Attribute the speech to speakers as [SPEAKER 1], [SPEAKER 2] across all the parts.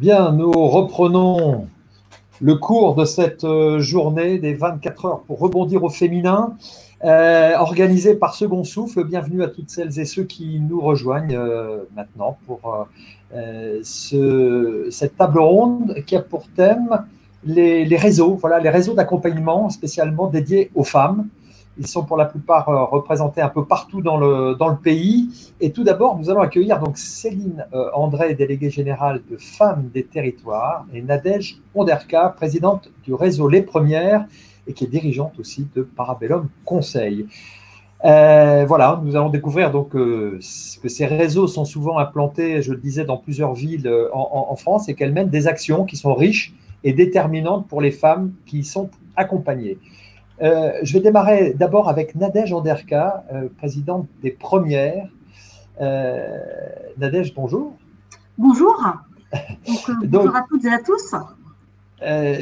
[SPEAKER 1] Bien, nous reprenons le cours de cette journée des 24 heures pour rebondir au féminin, organisée par Second Souffle. Bienvenue à toutes celles et ceux qui nous rejoignent maintenant pour cette table ronde qui a pour thème les réseaux, voilà, les réseaux d'accompagnement spécialement dédiés aux femmes. Ils sont pour la plupart représentés un peu partout dans le pays. Et tout d'abord, nous allons accueillir donc Céline André, déléguée générale de Femmes des Territoires, et Nadège Onderka, présidente du réseau Les Premières, et qui est dirigeante aussi de Parabellum Conseil. Voilà, nous allons découvrir donc que ces réseaux sont souvent implantés, je le disais, dans plusieurs villes en France, et qu'elles mènent des actions qui sont riches et déterminantes pour les femmes qui y sont accompagnées. Je vais démarrer d'abord avec Nadège Onderka, présidente des Premières. Nadège, bonjour.
[SPEAKER 2] Bonjour. Bonjour à toutes et à tous.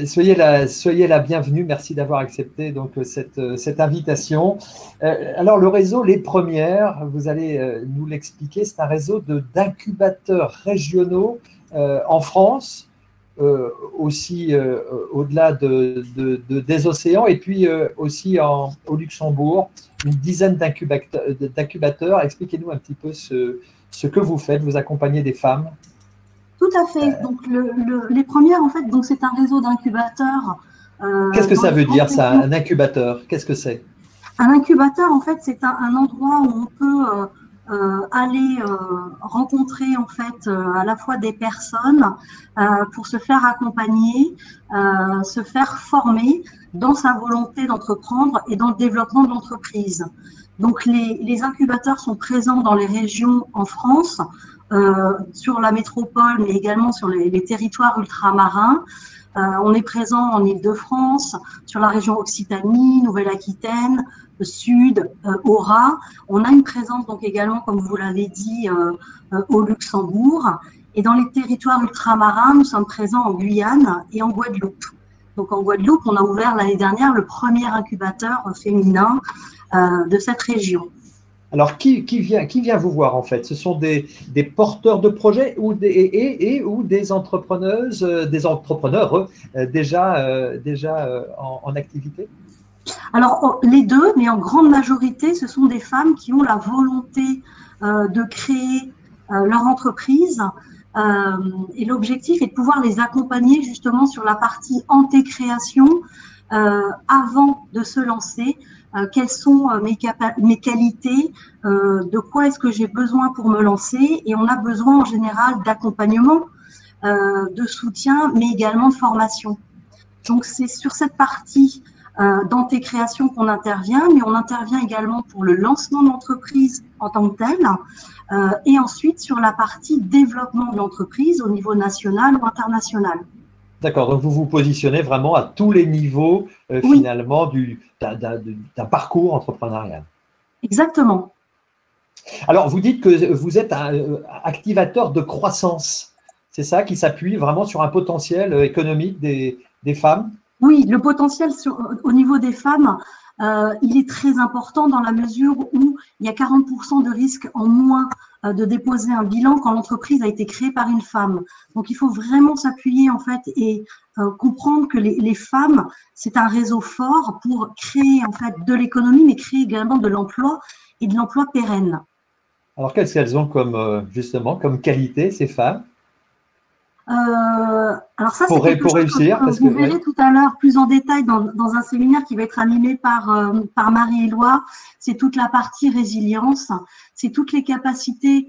[SPEAKER 1] Soyez la bienvenue. Merci d'avoir accepté donc, cette invitation. Alors, le réseau Les Premières, vous allez nous l'expliquer, c'est un réseau d'incubateurs régionaux en France, aussi au-delà des océans, et puis aussi au Luxembourg, une dizaine d'incubateurs. Expliquez-nous un petit peu ce que vous faites. Vous accompagnez des femmes.
[SPEAKER 2] Tout à fait. Donc, les Premières, en fait, donc c'est un réseau d'incubateurs.
[SPEAKER 1] Qu'est-ce que ça veut dire, ça, un incubateur? Qu'est-ce que c'est?
[SPEAKER 2] Un incubateur, en fait, c'est un endroit où on peut aller rencontrer en fait à la fois des personnes pour se faire accompagner, se faire former dans sa volonté d'entreprendre et dans le développement de l'entreprise. Donc les incubateurs sont présents dans les régions en France, sur la métropole, mais également sur les territoires ultramarins. On est présent en Île-de-France, sur la région Occitanie, Nouvelle-Aquitaine, Sud, Aura. On a une présence donc également, comme vous l'avez dit, au Luxembourg. Et dans les territoires ultramarins, nous sommes présents en Guyane et en Guadeloupe. Donc en Guadeloupe, on a ouvert l'année dernière le premier incubateur féminin de cette région.
[SPEAKER 1] Alors, qui vient vous voir en fait? Ce sont des porteurs de projets ou des entrepreneuses, des entrepreneurs déjà en activité?
[SPEAKER 2] Alors, les deux, mais en grande majorité, ce sont des femmes qui ont la volonté de créer leur entreprise. Et l'objectif est de pouvoir les accompagner justement sur la partie anté-création avant de se lancer. Quelles sont mes qualités, de quoi est-ce que j'ai besoin pour me lancer, et on a besoin en général d'accompagnement, de soutien, mais également de formation. Donc c'est sur cette partie d'anté-création qu'on intervient, mais on intervient également pour le lancement de l'entreprise en tant que telle, et ensuite sur la partie développement de l'entreprise au niveau national ou international.
[SPEAKER 1] D'accord, donc vous vous positionnez vraiment à tous les niveaux finalement d'un parcours entrepreneurial.
[SPEAKER 2] Exactement.
[SPEAKER 1] Alors, vous dites que vous êtes un activateur de croissance, c'est ça, qui s'appuie vraiment sur un potentiel économique des femmes?
[SPEAKER 2] Oui, le potentiel au niveau des femmes, il est très important dans la mesure où il y a 40% de risque en moins de déposer un bilan quand l'entreprise a été créée par une femme. Donc, il faut vraiment s'appuyer en fait et comprendre que les femmes, c'est un réseau fort pour créer en fait de l'économie, mais créer également de l'emploi et de l'emploi pérenne.
[SPEAKER 1] Alors, qu'est-ce qu'elles ont justement comme qualité, ces femmes?
[SPEAKER 2] Alors ça, c'est quelque chose que vous verrez tout à l'heure plus en détail dans un séminaire qui va être animé par Marie-Éloi. C'est toute la partie résilience, c'est toutes les capacités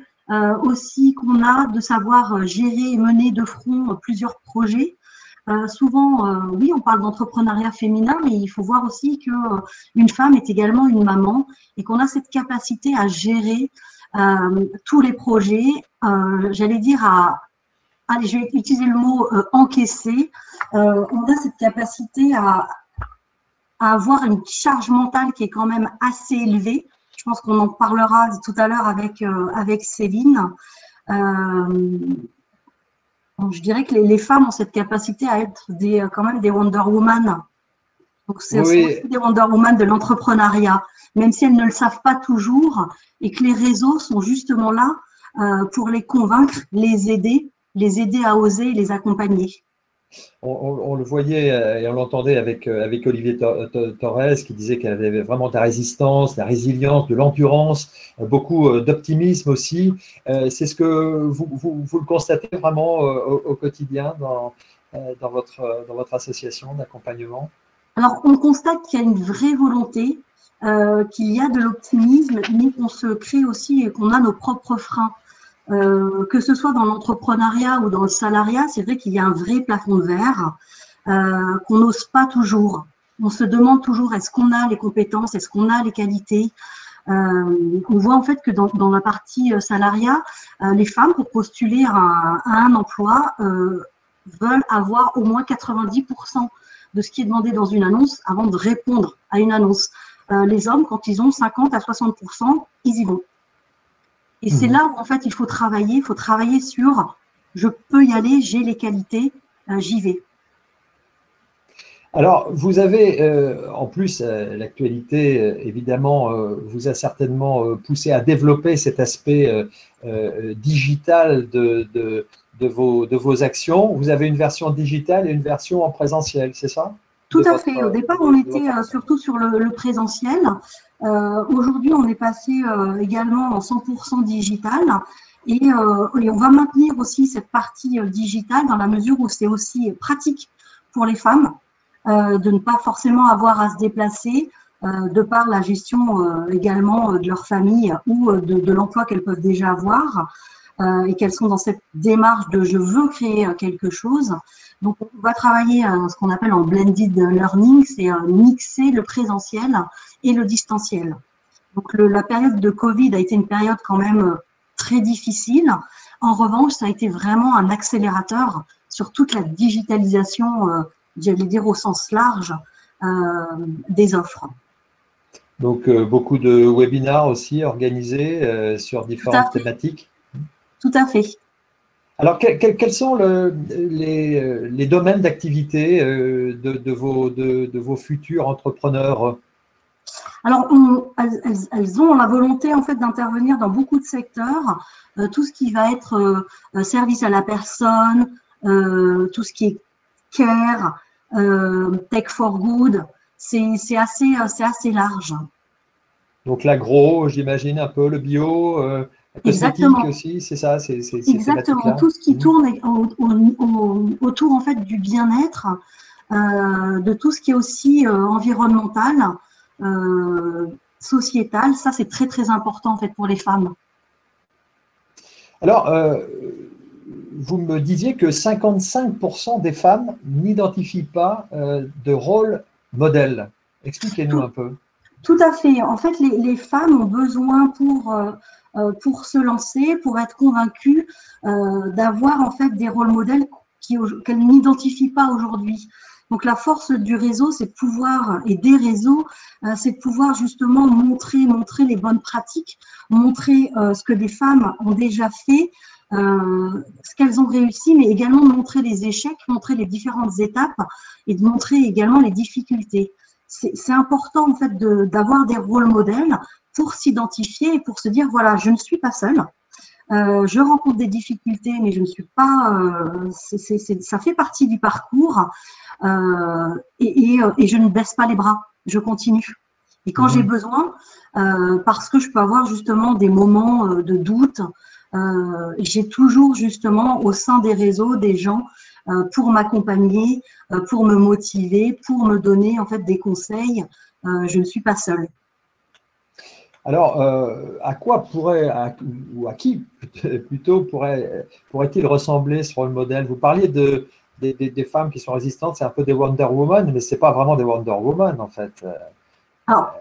[SPEAKER 2] aussi qu'on a de savoir gérer et mener de front plusieurs projets. Souvent, oui, on parle d'entrepreneuriat féminin, mais il faut voir aussi qu'une femme est également une maman et qu'on a cette capacité à gérer tous les projets, j'allais dire allez, je vais utiliser le mot encaisser. On a cette capacité à avoir une charge mentale qui est quand même assez élevée. Je pense qu'on en parlera tout à l'heure avec Céline. Donc je dirais que les femmes ont cette capacité à être quand même des Wonder Woman. Donc c'est aussi des Wonder Woman de l'entrepreneuriat, même si elles ne le savent pas toujours, et que les réseaux sont justement là pour les convaincre, les aider les aider à oser et les accompagner.
[SPEAKER 1] On le voyait et on l'entendait avec Olivier Torres qui disait qu'elle avait vraiment de la résistance, de la résilience, de l'endurance, beaucoup d'optimisme aussi. C'est ce que vous le constatez vraiment au quotidien dans votre association d'accompagnement?
[SPEAKER 2] Alors, on constate qu'il y a une vraie volonté, qu'il y a de l'optimisme, mais qu'on se crée aussi et qu'on a nos propres freins. Que ce soit dans l'entrepreneuriat ou dans le salariat, c'est vrai qu'il y a un vrai plafond de verre qu'on n'ose pas toujours. On se demande toujours, est-ce qu'on a les compétences, est-ce qu'on a les qualités? On voit en fait que dans la partie salariat, les femmes, pour postuler à un emploi, veulent avoir au moins 90% de ce qui est demandé dans une annonce avant de répondre à une annonce. Les hommes, quand ils ont 50 à 60%, ils y vont. Et c'est là où, en fait, il faut travailler sur je peux y aller, j'ai les qualités, j'y vais.
[SPEAKER 1] Alors, vous avez, en plus, l'actualité, évidemment, vous a certainement poussé à développer cet aspect digital de vos actions. Vous avez une version digitale et une version en présentiel, c'est ça?
[SPEAKER 2] Tout à fait. Au départ, on était surtout sur le présentiel. Aujourd'hui, on est passé également en 100% digital et on va maintenir aussi cette partie digitale dans la mesure où c'est aussi pratique pour les femmes de ne pas forcément avoir à se déplacer de par la gestion également de leur famille ou de l'emploi qu'elles peuvent déjà avoir et qu'elles sont dans cette démarche de je veux créer quelque chose. Donc, on va travailler ce qu'on appelle en blended learning, c'est mixer le présentiel et le distanciel. Donc, la période de Covid a été une période quand même très difficile. En revanche, ça a été vraiment un accélérateur sur toute la digitalisation, j'allais dire au sens large, des offres.
[SPEAKER 1] Donc, beaucoup de webinars aussi organisés sur différentes thématiques.
[SPEAKER 2] Tout à fait.
[SPEAKER 1] Alors, quels sont les domaines d'activité de vos futurs entrepreneurs?
[SPEAKER 2] Alors, elles ont la volonté en fait d'intervenir dans beaucoup de secteurs, tout ce qui va être service à la personne, tout ce qui est care, tech for good, c'est assez large.
[SPEAKER 1] Donc l'agro, j'imagine un peu le bio, la cosmétique aussi, c'est ça, c'est
[SPEAKER 2] exactement tout ce qui tourne autour en fait du bien-être, de tout ce qui est aussi environnemental. Sociétale, ça c'est très très important en fait pour les femmes.
[SPEAKER 1] Alors, vous me disiez que 55% des femmes n'identifient pas de rôle modèle. Expliquez-nous un peu.
[SPEAKER 2] Tout à fait. En fait, les femmes ont besoin pour se lancer, pour être convaincues, d'avoir en fait des rôles modèles qu'elles n'identifient pas aujourd'hui. Donc, la force du réseau, c'est de pouvoir, et des réseaux, c'est de pouvoir justement montrer les bonnes pratiques, montrer ce que des femmes ont déjà fait, ce qu'elles ont réussi, mais également montrer les échecs, montrer les différentes étapes et de montrer également les difficultés. C'est important en fait d'avoir des rôles modèles pour s'identifier et pour se dire voilà, je ne suis pas seule. Je rencontre des difficultés, mais je ne suis pas. Ça fait partie du parcours et je ne baisse pas les bras. Je continue. Et quand j'ai besoin, parce que je peux avoir justement des moments de doute, j'ai toujours justement au sein des réseaux des gens pour m'accompagner, pour me motiver, pour me donner en fait des conseils. Je ne suis pas seule.
[SPEAKER 1] Alors, à quoi ou à qui plutôt pourrait-il ressembler ce rôle modèle? Vous parliez des femmes qui sont résistantes, c'est un peu des Wonder Woman, mais ce n'est pas vraiment des Wonder Woman en fait.
[SPEAKER 2] Alors,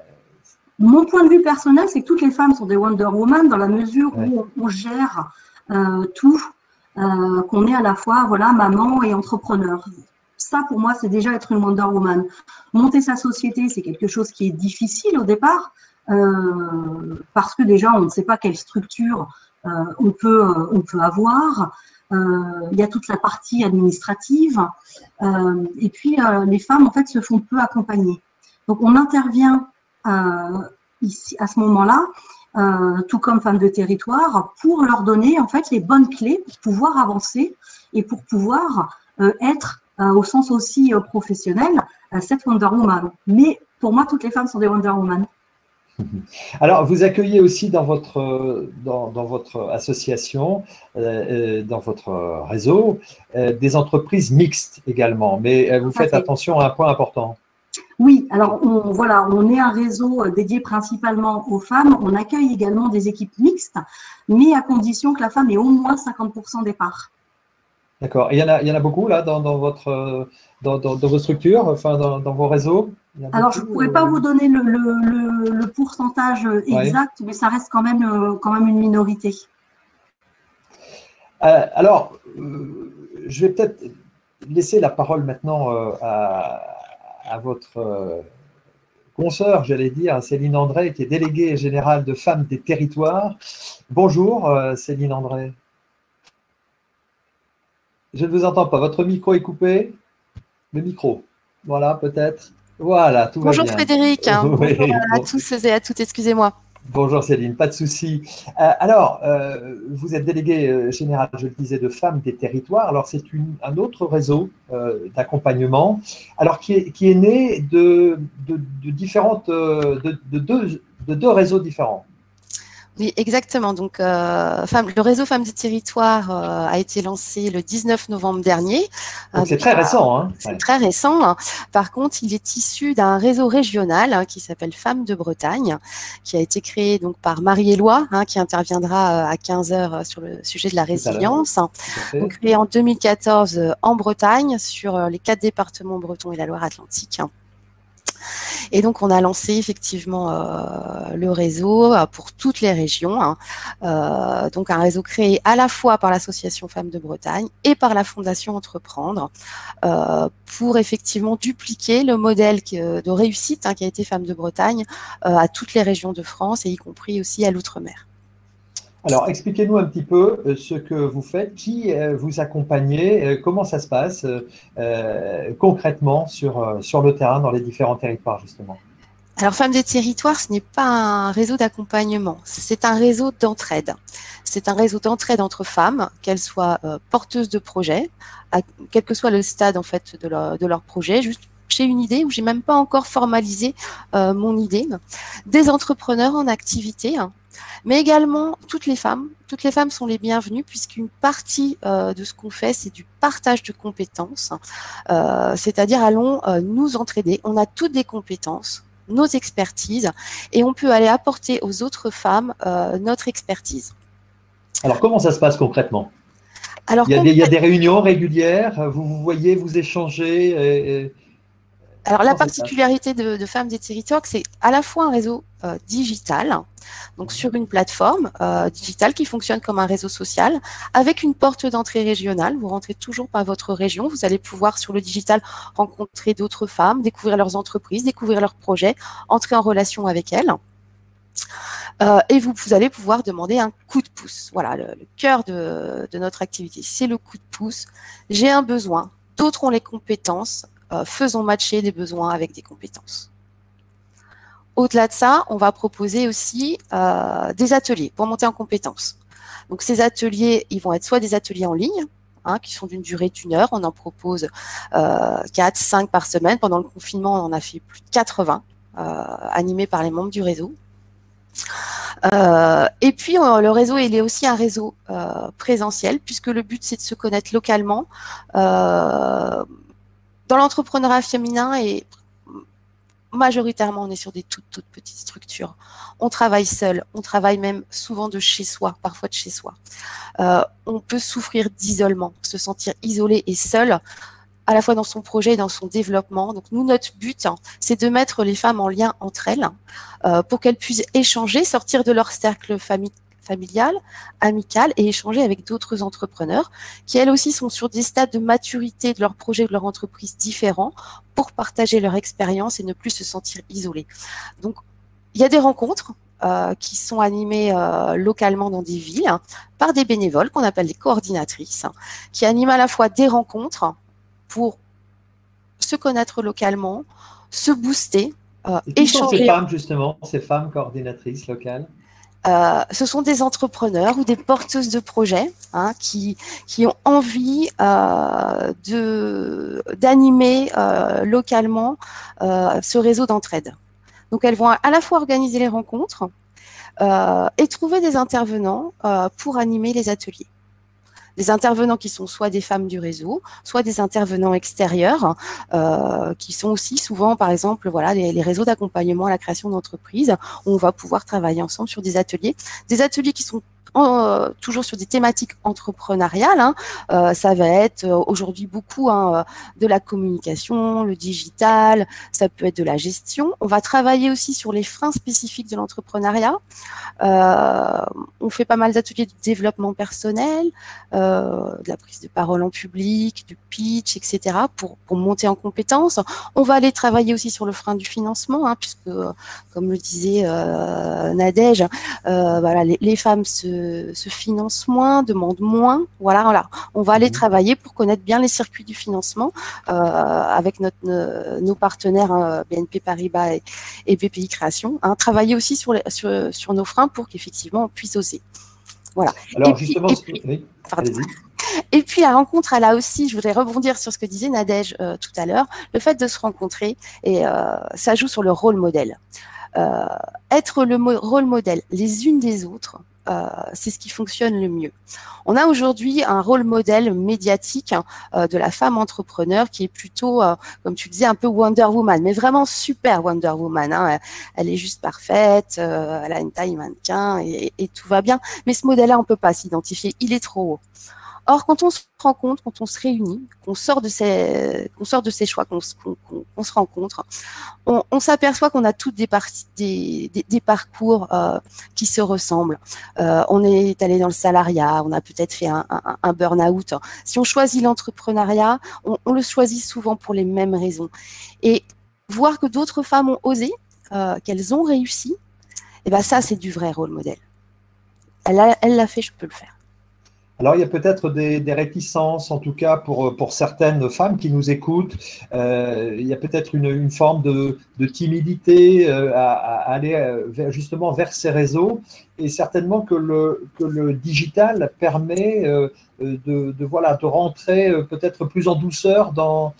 [SPEAKER 2] mon point de vue personnel, c'est que toutes les femmes sont des Wonder Woman dans la mesure où on gère tout, qu'on est à la fois voilà, maman et entrepreneur. Ça, pour moi, c'est déjà être une Wonder Woman. Monter sa société, c'est quelque chose qui est difficile au départ, parce que déjà, on ne sait pas quelle structure on peut avoir. Il y a toute la partie administrative. Et puis, les femmes, en fait, se font peu accompagner. Donc, on intervient ici, à ce moment-là, tout comme femmes de territoire, pour leur donner en fait les bonnes clés pour pouvoir avancer et pour pouvoir être au sens aussi professionnel cette Wonder Woman. Mais pour moi, toutes les femmes sont des Wonder Woman.
[SPEAKER 1] Alors, vous accueillez aussi dans votre association, dans votre réseau, des entreprises mixtes également, mais vous faites attention à un point important.
[SPEAKER 2] Oui, alors voilà, on est un réseau dédié principalement aux femmes. On accueille également des équipes mixtes, mais à condition que la femme ait au moins 50% des parts.
[SPEAKER 1] D'accord. Et il y en a beaucoup là dans vos structures, enfin dans vos réseaux?
[SPEAKER 2] Alors, je ne pourrais pas vous donner le pourcentage exact, mais ça reste quand même une minorité.
[SPEAKER 1] Alors, je vais peut-être laisser la parole maintenant à votre consoeur, j'allais dire, Céline André, qui est déléguée générale de Femmes des Territoires. Bonjour, Céline André. Je ne vous entends pas. Votre micro est coupé? Le micro. Voilà, peut-être. Voilà, tout va bien.
[SPEAKER 3] Bonjour Frédéric.
[SPEAKER 1] Oui,
[SPEAKER 3] bonjour à tous et à toutes, excusez-moi.
[SPEAKER 1] Bonjour Céline, pas de souci. Alors, vous êtes déléguée générale, je le disais, de Femmes des Territoires. Alors, c'est un autre réseau d'accompagnement, alors qui est né de deux réseaux différents.
[SPEAKER 3] Oui, exactement. Donc, le réseau Femmes du Territoire a été lancé le 19 novembre dernier.
[SPEAKER 1] Donc, c'est très récent. Hein.
[SPEAKER 3] C'est très récent. Par contre, il est issu d'un réseau régional qui s'appelle Femmes de Bretagne, qui a été créé donc par Marie-Éloi, qui interviendra à 15 h sur le sujet de la résilience. Donc, créé en 2014 en Bretagne, sur les 4 départements bretons et la Loire-Atlantique. Et donc, on a lancé effectivement le réseau pour toutes les régions. Donc, un réseau créé à la fois par l'association Femmes de Bretagne et par la Fondation Entreprendre pour effectivement dupliquer le modèle de réussite qui a été Femmes de Bretagne à toutes les régions de France et y compris aussi à l'outre-mer.
[SPEAKER 1] Alors, expliquez-nous un petit peu ce que vous faites, qui vous accompagnez, comment ça se passe concrètement sur le terrain, dans les différents territoires, justement.
[SPEAKER 3] Alors, Femmes des Territoires, ce n'est pas un réseau d'accompagnement, c'est un réseau d'entraide. C'est un réseau d'entraide entre femmes, qu'elles soient porteuses de projets, quel que soit le stade en fait de leur projet, juste j'ai une idée ou j'ai même pas encore formalisé mon idée, des entrepreneurs en activité, mais également toutes les femmes. Toutes les femmes sont les bienvenues puisqu'une partie de ce qu'on fait, c'est du partage de compétences, c'est-à-dire allons nous entraider. On a toutes des compétences, nos expertises, et on peut aller apporter aux autres femmes notre expertise.
[SPEAKER 1] Alors, comment ça se passe concrètement?
[SPEAKER 3] Alors,
[SPEAKER 1] il y a des réunions régulières, vous voyez, vous échangez
[SPEAKER 3] Alors, la particularité de Femmes des Territoires, c'est à la fois un réseau digital, donc sur une plateforme digitale qui fonctionne comme un réseau social, avec une porte d'entrée régionale. Vous rentrez toujours par votre région. Vous allez pouvoir, sur le digital, rencontrer d'autres femmes, découvrir leurs entreprises, découvrir leurs projets, entrer en relation avec elles. Et vous allez pouvoir demander un coup de pouce. Voilà, le cœur de notre activité, c'est le coup de pouce. J'ai un besoin, d'autres ont les compétences. Faisons matcher des besoins avec des compétences. Au-delà de ça, on va proposer aussi des ateliers pour monter en compétences. Donc, ces ateliers, ils vont être soit des ateliers en ligne, qui sont d'une durée d'1 heure. On en propose 4, 5 par semaine. Pendant le confinement, on en a fait plus de 80, animés par les membres du réseau. Et puis, le réseau, il est aussi un réseau présentiel, puisque le but, c'est de se connaître localement. Dans l'entrepreneuriat féminin, et majoritairement, on est sur des toutes petites structures. On travaille seul, on travaille même souvent de chez soi, parfois de chez soi. On peut souffrir d'isolement, se sentir isolé et seul, à la fois dans son projet et dans son développement. Donc nous, notre but, c'est de mettre les femmes en lien entre elles pour qu'elles puissent échanger, sortir de leur cercle familial, amical et échanger avec d'autres entrepreneurs qui, elles aussi, sont sur des stades de maturité de leur projet, de leur entreprise différents pour partager leur expérience et ne plus se sentir isolées. Donc, il y a des rencontres qui sont animées localement dans des villes par des bénévoles qu'on appelle des coordinatrices qui animent à la fois des rencontres pour se connaître localement, se booster,
[SPEAKER 1] échanger. Qui sont ces femmes, justement, ces femmes coordinatrices locales?
[SPEAKER 3] Ce sont des entrepreneurs ou des porteuses de projets qui ont envie d'animer localement ce réseau d'entraide. Donc, elles vont à la fois organiser les rencontres et trouver des intervenants pour animer les ateliers. Des intervenants qui sont soit des femmes du réseau, soit des intervenants extérieurs, qui sont aussi souvent, par exemple, voilà, les réseaux d'accompagnement à la création d'entreprises, où on va pouvoir travailler ensemble sur des ateliers qui sont toujours sur des thématiques entrepreneuriales. Ça va être aujourd'hui beaucoup de la communication, le digital, ça peut être de la gestion. On va travailler aussi sur les freins spécifiques de l'entrepreneuriat. On fait pas mal d'ateliers de développement personnel, de la prise de parole en public, du pitch, etc. pour monter en compétences. On va aller travailler aussi sur le frein du financement, puisque, comme le disait Nadège, voilà, les femmes se financent moins, demandent moins. Voilà. On va aller travailler pour connaître bien les circuits du financement avec nos partenaires BNP Paribas et BPI Création. Travailler aussi sur nos freins pour qu'effectivement on puisse oser. Voilà.
[SPEAKER 1] Alors justement, oui,
[SPEAKER 3] et puis la rencontre, elle a aussi, je voudrais rebondir sur ce que disait Nadège tout à l'heure, le fait de se rencontrer, et ça joue sur le rôle modèle. Être le rôle modèle les unes des autres, c'est ce qui fonctionne le mieux. On a aujourd'hui un rôle modèle médiatique de la femme entrepreneur qui est plutôt, comme tu disais, un peu Wonder Woman, mais vraiment super Wonder Woman. Elle est juste parfaite, elle a une taille mannequin et tout va bien. Mais ce modèle-là, on ne peut pas s'identifier, il est trop haut. Or, quand on se rencontre, quand on se réunit, qu'on sort de ces choix, qu'on se rencontre, on s'aperçoit qu'on a toutes des parcours qui se ressemblent. On est allé dans le salariat, on a peut-être fait un burn-out. Si on choisit l'entrepreneuriat, on le choisit souvent pour les mêmes raisons. Et voir que d'autres femmes ont osé, qu'elles ont réussi, et ben ça, c'est du vrai rôle modèle. Elle l'a fait, je peux le faire.
[SPEAKER 1] Alors, il y a peut-être des réticences, en tout cas pour certaines femmes qui nous écoutent. Il y a peut-être une forme de timidité à aller justement vers ces réseaux. Et certainement que le digital permet de rentrer peut-être plus en douceur dans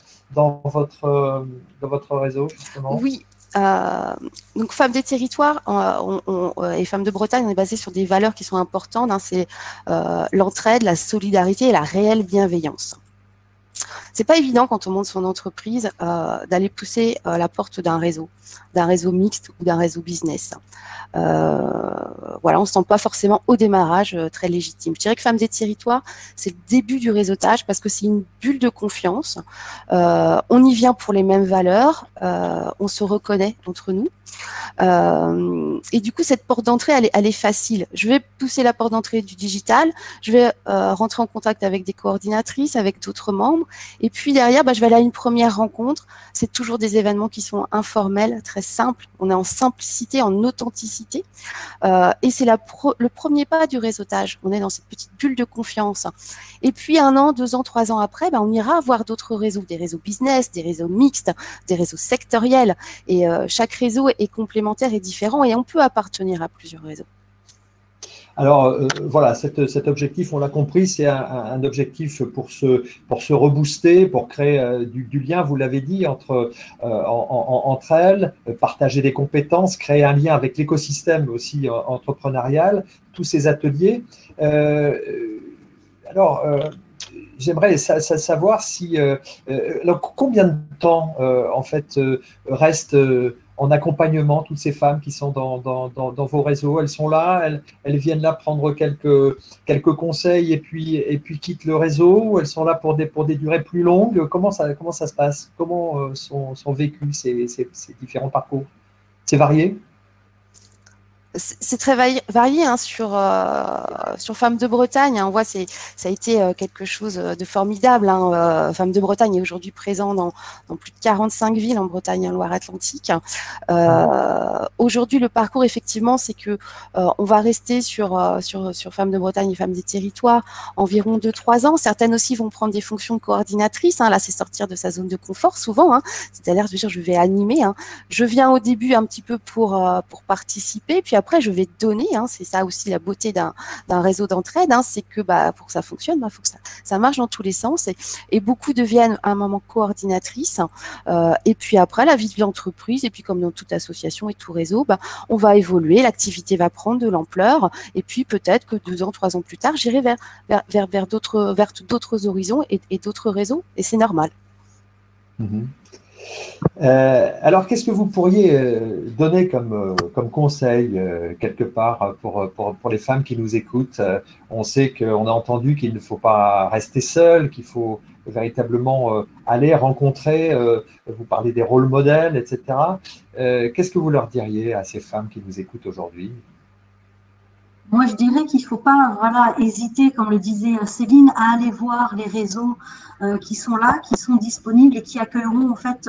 [SPEAKER 1] votre réseau, justement.
[SPEAKER 3] Oui. Donc Femmes des territoires et Femmes de Bretagne, on est basé sur des valeurs qui sont importantes, c'est l'entraide, la solidarité et la réelle bienveillance. C'est pas évident quand on monte son entreprise d'aller pousser la porte d'un réseau mixte ou d'un réseau business. Voilà, on se sent pas forcément au démarrage très légitime. Je dirais que Femmes des territoires, c'est le début du réseautage parce que c'est une bulle de confiance. On y vient pour les mêmes valeurs, on se reconnaît entre nous. Et du coup, cette porte d'entrée, elle est facile. Je vais pousser la porte d'entrée du digital, je vais rentrer en contact avec des coordinatrices, avec d'autres membres, et puis derrière, je vais aller à une première rencontre. C'est toujours des événements qui sont informels, très simples. On est en simplicité, en authenticité, et c'est le premier pas du réseautage. On est dans cette petite bulle de confiance. Et puis 1 an, 2 ans, 3 ans après, on ira voir d'autres réseaux, des réseaux business, des réseaux mixtes, des réseaux sectoriels, et chaque réseau est complémentaire et différent, et on peut appartenir à plusieurs réseaux.
[SPEAKER 1] Alors voilà, cet objectif, on l'a compris, c'est un objectif pour se rebooster, pour créer du lien, vous l'avez dit, entre elles, partager des compétences, créer un lien avec l'écosystème aussi entrepreneurial, tous ces ateliers. J'aimerais savoir si combien de temps en fait reste en accompagnement toutes ces femmes qui sont dans vos réseaux. Elles sont là, elles viennent là prendre quelques conseils et puis quittent le réseau, ou elles sont là pour des durées plus longues. Comment ça se passe? Comment sont vécus ces différents parcours? C'est varié?
[SPEAKER 3] C'est très varié sur Femmes de Bretagne. On voit ça a été quelque chose de formidable. Femmes de Bretagne est aujourd'hui présent dans plus de 45 villes en Bretagne et en Loire-Atlantique. Aujourd'hui, le parcours, effectivement, c'est que on va rester sur Femmes de Bretagne et Femmes des territoires environ 2-3 ans. Certaines aussi vont prendre des fonctions de coordinatrice. Là, c'est sortir de sa zone de confort souvent. C'est-à-dire, je vais animer. Je viens au début un petit peu pour participer, puis après, je vais donner, hein, c'est ça aussi la beauté d'un réseau d'entraide, hein, c'est que pour que ça fonctionne, faut que ça marche dans tous les sens. Et beaucoup deviennent à un moment coordinatrices. Et puis après, la vie de l'entreprise, et puis comme dans toute association et tout réseau, on va évoluer, l'activité va prendre de l'ampleur. Et puis peut-être que 2 ans, 3 ans plus tard, j'irai vers d'autres horizons et d'autres réseaux. Et c'est normal.
[SPEAKER 1] Alors, qu'est-ce que vous pourriez donner comme conseil quelque part pour les femmes qui nous écoutent? On sait qu'on a entendu qu'il ne faut pas rester seul, qu'il faut véritablement aller rencontrer, vous parlez des rôles modèles, etc. Qu'est-ce que vous leur diriez à ces femmes qui nous écoutent aujourd'hui?
[SPEAKER 2] Moi, je dirais qu'il ne faut pas hésiter, comme le disait Céline, à aller voir les réseaux qui sont là, qui sont disponibles et qui accueilleront en fait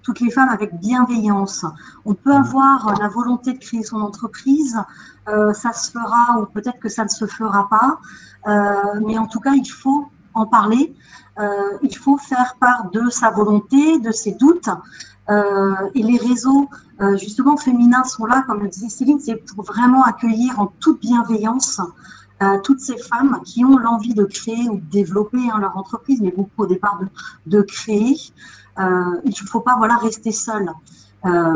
[SPEAKER 2] toutes les femmes avec bienveillance. On peut avoir la volonté de créer son entreprise, ça se fera ou peut-être que ça ne se fera pas, mais en tout cas, il faut en parler, il faut faire part de sa volonté, de ses doutes. Et les réseaux justement féminins sont là, comme le disait Céline, c'est pour vraiment accueillir en toute bienveillance toutes ces femmes qui ont l'envie de créer ou de développer leur entreprise, mais beaucoup au départ de créer. Il ne faut pas rester seul.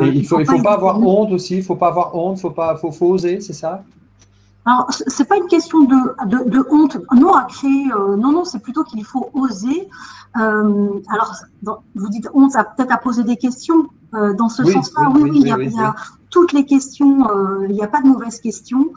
[SPEAKER 1] Et il faut pas avoir honte aussi, il ne faut pas avoir honte, faut oser, c'est ça?
[SPEAKER 2] Alors, c'est pas une question de honte, non, à créer, non, c'est plutôt qu'il faut oser. Alors, vous dites honte, ça peut-être à poser des questions dans ce sens-là. Oui, il y a toutes les questions, il n'y a pas de mauvaises questions.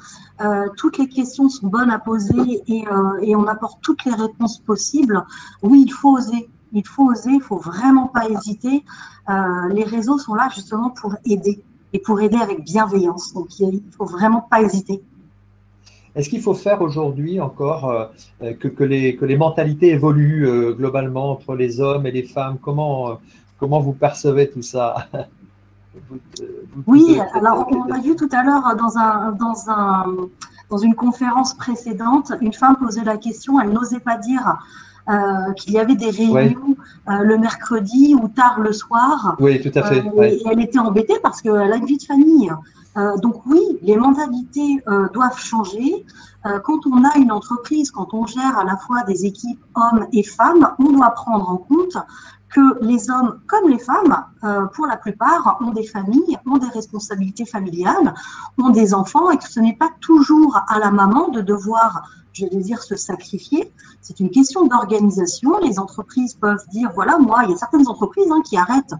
[SPEAKER 2] Toutes les questions sont bonnes à poser et on apporte toutes les réponses possibles. Oui, il faut oser. Il faut oser, il faut vraiment pas hésiter. Les réseaux sont là justement pour aider et pour aider avec bienveillance. Donc, il faut vraiment pas hésiter.
[SPEAKER 1] Est-ce qu'il faut faire aujourd'hui encore que les mentalités évoluent globalement entre les hommes et les femmes? Comment vous percevez tout ça?
[SPEAKER 2] Oui, alors on a vu tout à l'heure dans une conférence précédente, une femme posait la question, elle n'osait pas dire qu'il y avait des réunions le mercredi ou tard le soir.
[SPEAKER 1] Oui, tout à fait.
[SPEAKER 2] Et elle était embêtée parce qu'elle a une vie de famille. Donc oui, les mentalités doivent changer. Quand on a une entreprise, quand on gère à la fois des équipes hommes et femmes, on doit prendre en compte que les hommes comme les femmes, pour la plupart, ont des familles, ont des responsabilités familiales, ont des enfants et que ce n'est pas toujours à la maman de devoir, je vais dire, se sacrifier. C'est une question d'organisation. Les entreprises peuvent dire, voilà, moi, il y a certaines entreprises qui arrêtent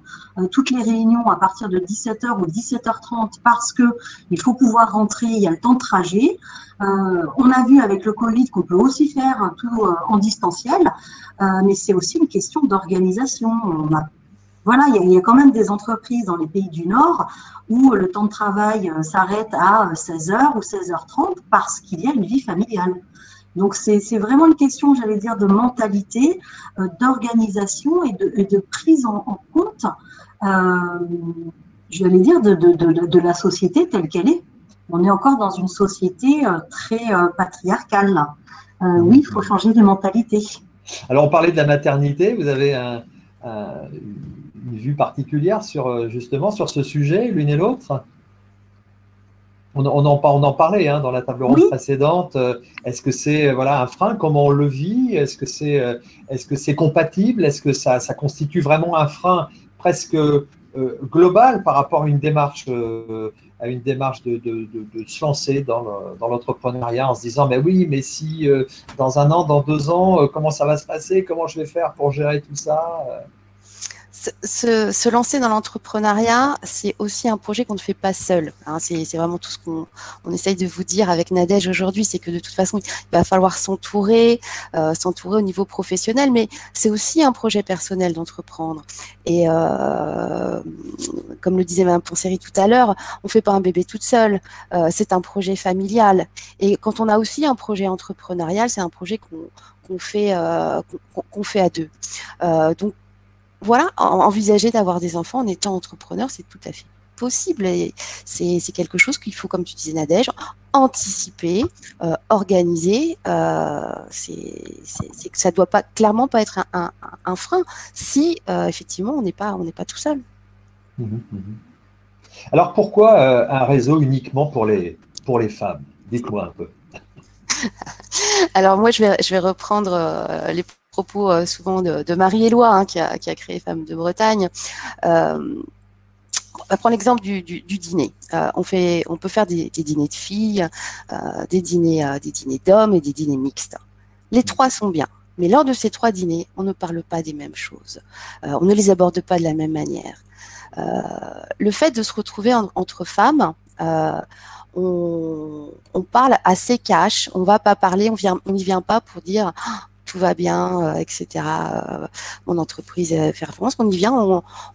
[SPEAKER 2] toutes les réunions à partir de 17h ou 17h30 parce qu'il faut pouvoir rentrer, il y a le temps de trajet. On a vu avec le Covid qu'on peut aussi faire tout en distanciel, mais c'est aussi une question d'organisation. Voilà, il y a quand même des entreprises dans les pays du Nord où le temps de travail s'arrête à 16h ou 16h30 parce qu'il y a une vie familiale. Donc, c'est vraiment une question, j'allais dire, de mentalité, d'organisation et de prise en compte, j'allais dire, de la société telle qu'elle est. On est encore dans une société très patriarcale. Oui, il faut changer de mentalité.
[SPEAKER 1] Alors, on parlait de la maternité. Vous avez une vue particulière justement sur ce sujet, l'une et l'autre? On en parlait dans la table ronde précédente. Est-ce que c'est un frein? Comment on le vit? Est-ce que c'est compatible? Est-ce que ça constitue vraiment un frein presque global par rapport à une démarche de se lancer dans l'entrepreneuriat en se disant mais oui, mais si dans 1 an, dans 2 ans, comment ça va se passer? Comment je vais faire pour gérer tout ça?
[SPEAKER 3] Se lancer dans l'entrepreneuriat, c'est aussi un projet qu'on ne fait pas seul. C'est vraiment tout ce qu'on essaye de vous dire avec Nadège aujourd'hui, c'est que de toute façon, il va falloir s'entourer au niveau professionnel, mais c'est aussi un projet personnel d'entreprendre. Et comme le disait Mme Ponseri tout à l'heure, on ne fait pas un bébé toute seule, c'est un projet familial. Et quand on a aussi un projet entrepreneurial, c'est un projet qu'on fait à 2. Donc, voilà, envisager d'avoir des enfants en étant entrepreneur, c'est tout à fait possible. Et c'est quelque chose qu'il faut, comme tu disais Nadège, anticiper, organiser. Ça doit clairement pas être un frein si effectivement on n'est pas tout seul.
[SPEAKER 1] Alors, pourquoi un réseau uniquement pour les femmes? Dites-moi un peu.
[SPEAKER 3] Alors moi, je vais reprendre les propos souvent de Marie-Éloi, hein, qui a créé Femmes de Bretagne. On va prendre l'exemple du dîner. On peut faire des dîners de filles, des dîners d'hommes et des dîners mixtes. Les trois sont bien. Mais lors de ces trois dîners, on ne parle pas des mêmes choses. On ne les aborde pas de la même manière. Le fait de se retrouver entre femmes, on parle assez cash. On ne va pas parler, on n'y vient pas pour dire tout va bien, etc. Mon entreprise fait performance. On y vient,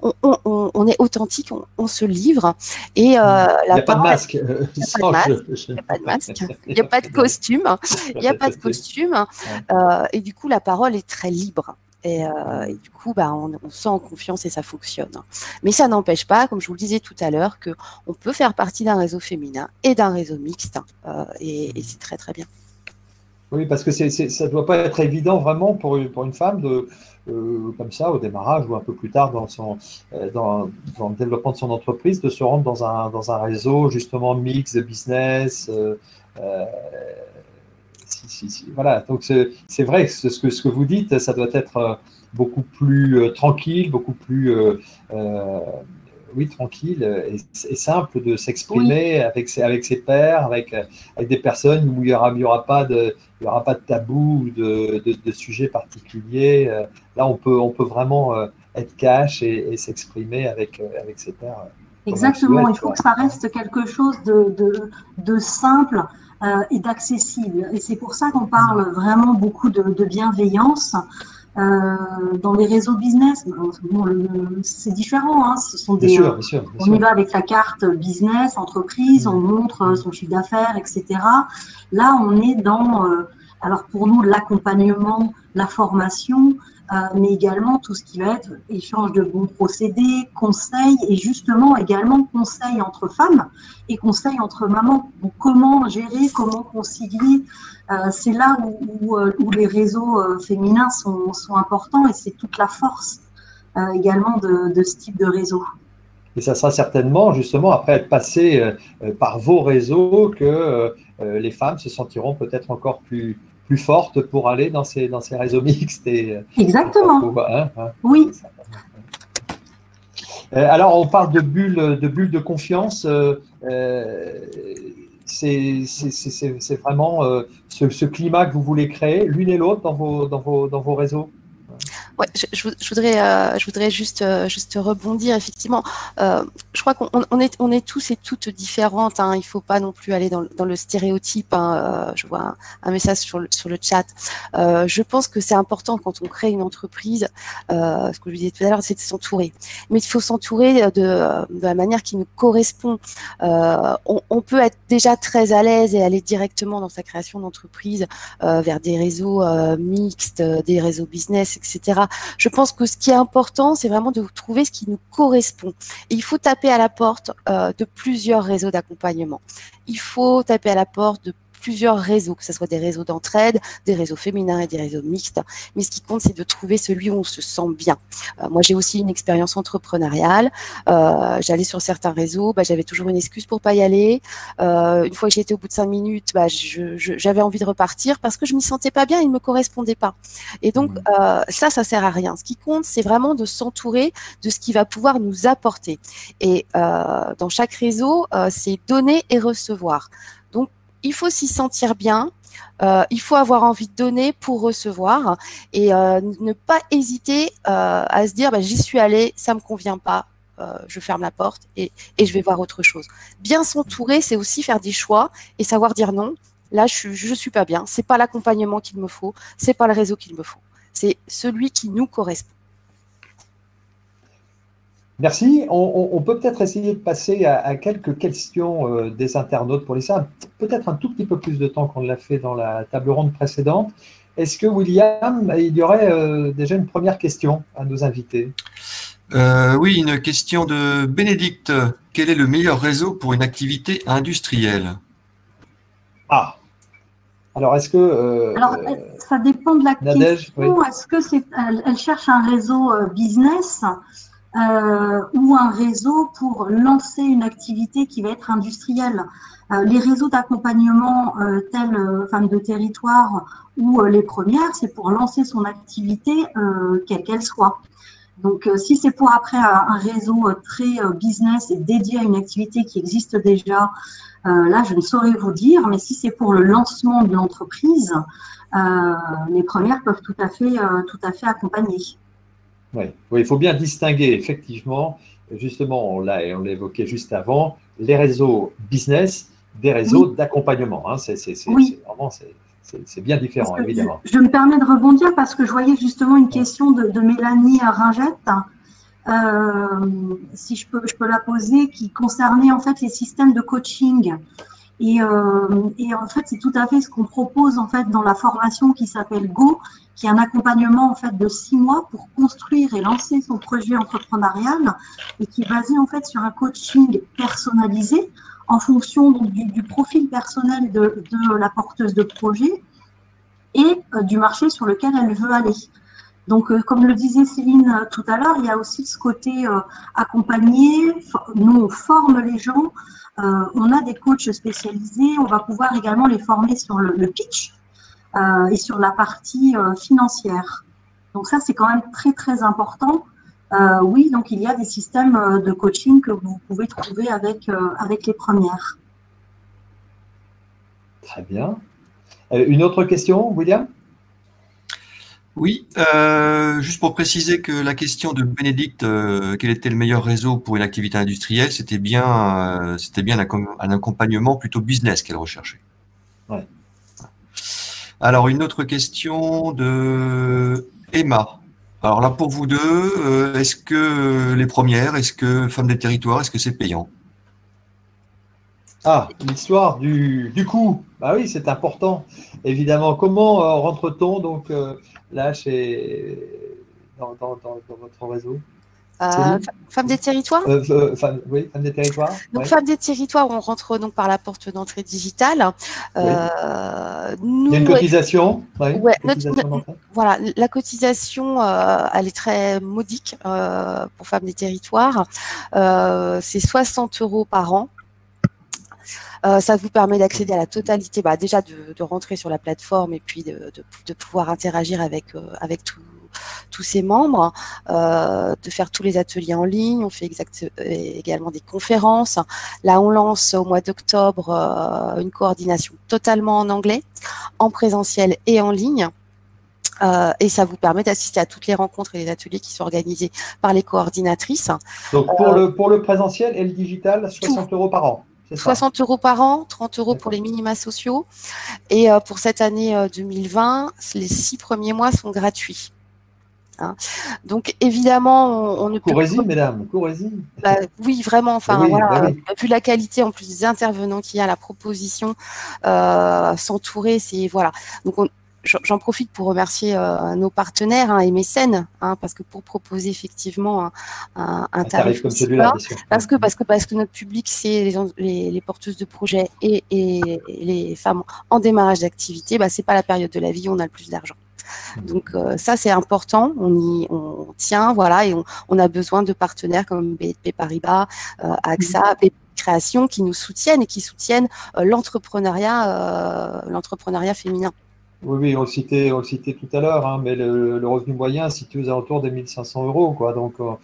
[SPEAKER 3] on est authentique, on se livre. Et
[SPEAKER 1] il n'y a pas de masque.
[SPEAKER 3] Il n'y a pas de masque. Il n'y a pas de costume. Il n'y a pas de costume. Et du coup, la parole est très libre. Et du coup, on se sent en confiance et ça fonctionne. Mais ça n'empêche pas, comme je vous le disais tout à l'heure, qu'on peut faire partie d'un réseau féminin et d'un réseau mixte. Et c'est très, très bien.
[SPEAKER 1] Oui, parce que ça ne doit pas être évident vraiment pour une femme comme ça, au démarrage ou un peu plus tard dans le développement de son entreprise, de se rendre dans un réseau justement mix de business. Voilà, donc c'est vrai que ce que vous dites, ça doit être beaucoup plus tranquille, beaucoup plus tranquille et simple de s'exprimer avec ses pairs, avec des personnes où il y aura pas de tabou ou de sujet particulier. Là, on peut vraiment être cash et s'exprimer avec ses pairs.
[SPEAKER 2] Exactement, il faut que ça reste quelque chose de simple et d'accessible. Et c'est pour ça qu'on parle vraiment beaucoup de bienveillance. Dans les réseaux business, c'est différent. Hein. Ce sont
[SPEAKER 1] bien sûr.
[SPEAKER 2] On y va avec la carte business, entreprise, on montre son chiffre d'affaires, etc. Là, on est dans, alors pour nous, l'accompagnement, la formation, mais également tout ce qui va être échange de bons procédés, conseils et justement également conseils entre femmes et conseils entre mamans. Donc, comment gérer, comment concilier. C'est là où les réseaux féminins sont importants et c'est toute la force également de ce type de réseau.
[SPEAKER 1] Et ça sera certainement justement après être passé par vos réseaux que les femmes se sentiront peut-être encore plus fortes pour aller dans ces réseaux mixtes.
[SPEAKER 2] Exactement. Oui.
[SPEAKER 1] Alors, on parle de bulles de confiance. C'est vraiment ce climat que vous voulez créer, l'une et l'autre, dans vos réseaux.
[SPEAKER 3] Ouais, je voudrais juste rebondir. Effectivement, je crois qu'on est tous et toutes différentes. Hein. Il ne faut pas non plus aller dans le stéréotype. Hein. Je vois un message sur le chat. Je pense que c'est important quand on crée une entreprise. Ce que je disais tout à l'heure, c'est de s'entourer. Mais il faut s'entourer de la manière qui nous correspond. On peut être déjà très à l'aise et aller directement dans sa création d'entreprise vers des réseaux mixtes, des réseaux business, etc. Je pense que ce qui est important, c'est vraiment de trouver ce qui nous correspond. Et il faut taper à la porte de plusieurs réseaux d'accompagnement. Il faut taper à la porte de plusieurs réseaux, que ce soit des réseaux d'entraide, des réseaux féminins et des réseaux mixtes. Mais ce qui compte, c'est de trouver celui où on se sent bien. Moi, j'ai aussi une expérience entrepreneuriale. J'allais sur certains réseaux, j'avais toujours une excuse pour pas y aller. Une fois que j'y étais au bout de 5 minutes, j'avais envie de repartir parce que je m'y sentais pas bien, il ne me correspondait pas. Et donc, ça sert à rien. Ce qui compte, c'est vraiment de s'entourer de ce qui va pouvoir nous apporter. Et dans chaque réseau, c'est donner et recevoir. Donc, il faut s'y sentir bien, il faut avoir envie de donner pour recevoir et ne pas hésiter à se dire j'y suis allée, ça me convient pas, je ferme la porte et je vais voir autre chose. Bien s'entourer, c'est aussi faire des choix et savoir dire non. Là, je suis pas bien, c'est pas l'accompagnement qu'il me faut, c'est pas le réseau qu'il me faut, c'est celui qui nous correspond.
[SPEAKER 1] Merci. On peut peut-être essayer de passer à quelques questions des internautes pour laisser peut-être un tout petit peu plus de temps qu'on l'a fait dans la table ronde précédente. Est-ce que, William, il y aurait déjà une première question à nos invités?
[SPEAKER 4] Oui, une question de Bénédicte. Quel est le meilleur réseau pour une activité industrielle?
[SPEAKER 1] Ah, alors est-ce que…
[SPEAKER 2] alors, ça dépend de la
[SPEAKER 1] Nadège,
[SPEAKER 2] question.
[SPEAKER 1] oui.
[SPEAKER 2] Est-ce que elle cherche un réseau business ou un réseau pour lancer une activité qui va être industrielle. Les réseaux d'accompagnement tels Femmes de Territoire ou les premières, c'est pour lancer son activité quelle qu'elle soit. Donc, si c'est pour après un réseau très business et dédié à une activité qui existe déjà, là, je ne saurais vous dire, mais si c'est pour le lancement de l'entreprise, les premières peuvent tout à fait accompagner.
[SPEAKER 1] Oui, il faut bien distinguer effectivement, justement, on l'a évoqué juste avant, les réseaux business des réseaux d'accompagnement. Hein. C'est bien différent, évidemment.
[SPEAKER 2] Je me permets de rebondir parce que je voyais justement une question de Mélanie Ringette, si je peux la poser, qui concernait en fait les systèmes de coaching. Et en fait, c'est tout à fait ce qu'on propose en fait dans la formation qui s'appelle Go, qui est un accompagnement en fait de 6 mois pour construire et lancer son projet entrepreneurial et qui est basé en fait sur un coaching personnalisé en fonction donc, du profil personnel de la porteuse de projet et du marché sur lequel elle veut aller. Donc, comme le disait Céline tout à l'heure, il y a aussi ce côté accompagné. Nous, on forme les gens. On a des coachs spécialisés. On va pouvoir également les former sur le pitch et sur la partie financière. Donc, ça, c'est quand même très, très important. Oui, donc il y a des systèmes de coaching que vous pouvez trouver avec les premières.
[SPEAKER 1] Très bien. Une autre question, William?
[SPEAKER 4] Oui, juste pour préciser que la question de Bénédicte, quel était le meilleur réseau pour une activité industrielle, c'était bien un accompagnement plutôt business qu'elle recherchait.
[SPEAKER 1] Ouais.
[SPEAKER 4] Alors, une autre question de Emma. Alors là, pour vous deux, est-ce que les premières, est-ce que Femmes des Territoires, est-ce que c'est payant?
[SPEAKER 1] Ah, l'histoire du coût. Bah oui, c'est important. Évidemment, comment rentre-t-on donc là dans votre réseau?
[SPEAKER 3] Femmes des Territoires?
[SPEAKER 1] Oui, Femmes des Territoires.
[SPEAKER 3] Donc,
[SPEAKER 1] ouais.
[SPEAKER 3] Femmes des Territoires, on rentre donc par la porte d'entrée digitale.
[SPEAKER 1] Oui. Il y a une cotisation.
[SPEAKER 3] Voilà, la cotisation, elle est très modique pour Femmes des Territoires. C'est 60 € par an. Ça vous permet d'accéder à la totalité, déjà de rentrer sur la plateforme et puis de pouvoir interagir avec tous ses membres, de faire tous les ateliers en ligne. On fait également des conférences. Là, on lance au mois d'octobre une coordination totalement en anglais, en présentiel et en ligne. Et ça vous permet d'assister à toutes les rencontres et les ateliers qui sont organisés par les coordinatrices.
[SPEAKER 1] Donc, pour le présentiel et le digital, 60 € par an.
[SPEAKER 3] 60 € par an, 30 € pour les minima sociaux. Et pour cette année 2020, les 6 premiers mois sont gratuits. Hein. Donc, évidemment, on ne peut
[SPEAKER 1] Courez-y, mesdames, courez-y.
[SPEAKER 3] Oui, vraiment. Enfin,
[SPEAKER 1] oui,
[SPEAKER 3] voilà,
[SPEAKER 1] oui.
[SPEAKER 3] Vu la qualité, en plus des intervenants qu'il y a, la proposition, s'entourer, c'est voilà. Donc, j'en profite pour remercier nos partenaires et mécènes, parce que pour proposer effectivement un tarif
[SPEAKER 1] comme celui-là,
[SPEAKER 3] parce que notre public, c'est les porteuses de projets et les femmes en démarrage d'activité, c'est pas la période de la vie où on a le plus d'argent. Donc ça, c'est important, on tient, voilà, et on a besoin de partenaires comme BNP Paribas, AXA, BP Création qui nous soutiennent et qui soutiennent l'entrepreneuriat féminin.
[SPEAKER 1] Oui, on le citait tout à l'heure, mais le revenu moyen se situe aux alentours des 1 500 €, quoi. Donc, on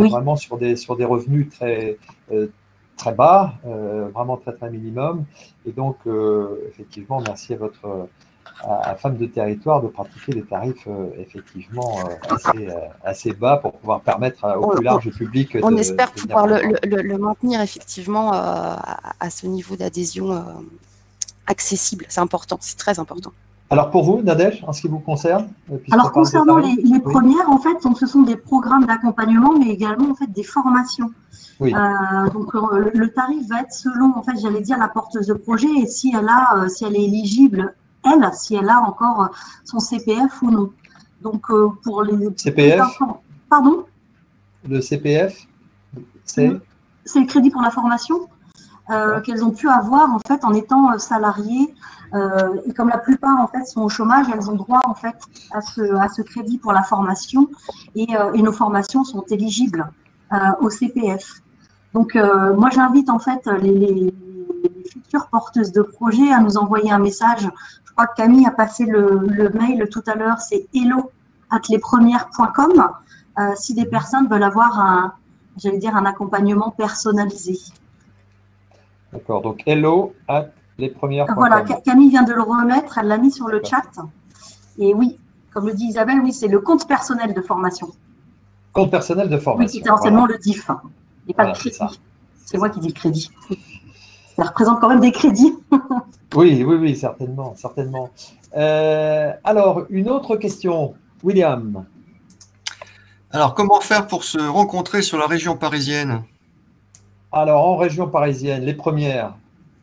[SPEAKER 1] est vraiment sur des revenus très, très bas, vraiment très, très minimum. Et donc, effectivement, merci à Femmes de Territoire de pratiquer des tarifs effectivement assez bas pour pouvoir permettre au plus large public
[SPEAKER 3] on espère pouvoir le maintenir effectivement à ce niveau d'adhésion accessible. C'est important, c'est très important.
[SPEAKER 1] Alors pour vous, Nadège, en ce qui vous concerne?
[SPEAKER 2] Alors concernant les premières, en fait, ce sont des programmes d'accompagnement, mais également en fait des formations. Oui. Donc le tarif va être selon, en fait, j'allais dire la porteuse de projet et si elle est éligible, si elle a encore son CPF ou non. Donc pour les
[SPEAKER 1] CPF.
[SPEAKER 2] Pardon?
[SPEAKER 1] Le CPF, c'est
[SPEAKER 2] le crédit pour la formation qu'elles ont pu avoir en fait en étant salariées. Et comme la plupart en fait sont au chômage, elles ont droit en fait à ce crédit pour la formation et nos formations sont éligibles au CPF. Donc, moi, j'invite en fait les futures porteuses de projets à nous envoyer un message. Je crois que Camille a passé le mail tout à l'heure, c'est hello@lespremières.com, si des personnes veulent avoir un accompagnement personnalisé.
[SPEAKER 1] D'accord, donc hello@lespremières.com.
[SPEAKER 2] Voilà, Camille vient de le remettre, elle l'a mis sur le chat. Et oui, comme le dit Isabelle, oui, c'est le compte personnel de formation.
[SPEAKER 1] Compte personnel de formation.
[SPEAKER 2] Oui, c'était anciennement le DIF, et pas le crédit. C'est moi qui dis le crédit. Ça représente quand même des crédits.
[SPEAKER 1] Oui, certainement, certainement. Alors, une autre question, William.
[SPEAKER 4] Alors, comment faire pour se rencontrer sur la région parisienne?
[SPEAKER 1] Alors, en région parisienne, les premières,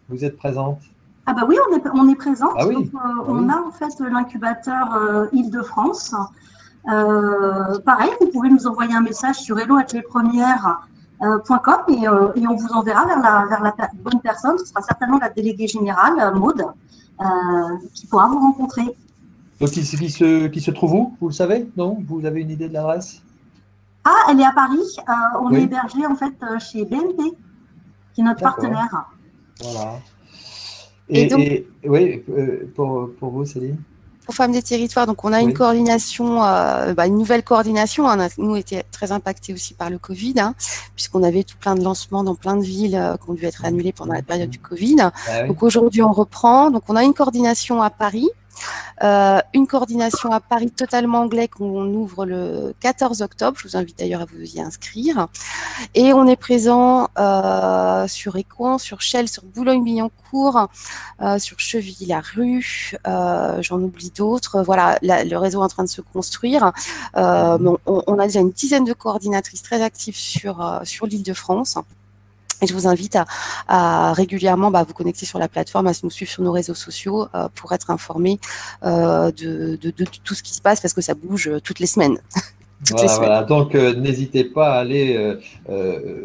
[SPEAKER 1] vous êtes présentes?
[SPEAKER 2] Ah bah oui, on est présente.
[SPEAKER 1] Ah oui.
[SPEAKER 2] Donc, on a en fait l'incubateur Île-de-France. Pareil, vous pouvez nous envoyer un message sur hello@lespremières.com et on vous enverra vers la bonne personne. Ce sera certainement la déléguée générale, Maude, qui pourra vous rencontrer.
[SPEAKER 1] Donc, qui se trouve où? Vous le savez? Non? Vous avez une idée de l'adresse?
[SPEAKER 2] Ah, elle est à Paris. On est hébergé en fait chez BNP, qui est notre partenaire.
[SPEAKER 1] Voilà.
[SPEAKER 3] Et
[SPEAKER 1] oui, pour vous, Céline?
[SPEAKER 3] Pour Femmes des Territoires, donc on a une coordination, une nouvelle coordination. On a, nous, été très impactés aussi par le Covid, puisqu'on avait tout plein de lancements dans plein de villes qui ont dû être annulés pendant la période du Covid. Donc aujourd'hui, on reprend. Donc on a une coordination à Paris. Une coordination à Paris totalement anglais qu'on ouvre le 14 octobre. Je vous invite d'ailleurs à vous y inscrire. Et on est présent sur Écouen, sur Chelles, sur Boulogne-Billancourt, sur Chevilly-la-Rue. J'en oublie d'autres. Voilà, le réseau est en train de se construire. On a déjà une dizaine de coordinatrices très actives sur l'Île-de-France. Et je vous invite à régulièrement vous connecter sur la plateforme, à nous suivre sur nos réseaux sociaux pour être informé de tout ce qui se passe, parce que ça bouge toutes les semaines.
[SPEAKER 1] Voilà. Donc, n'hésitez pas à aller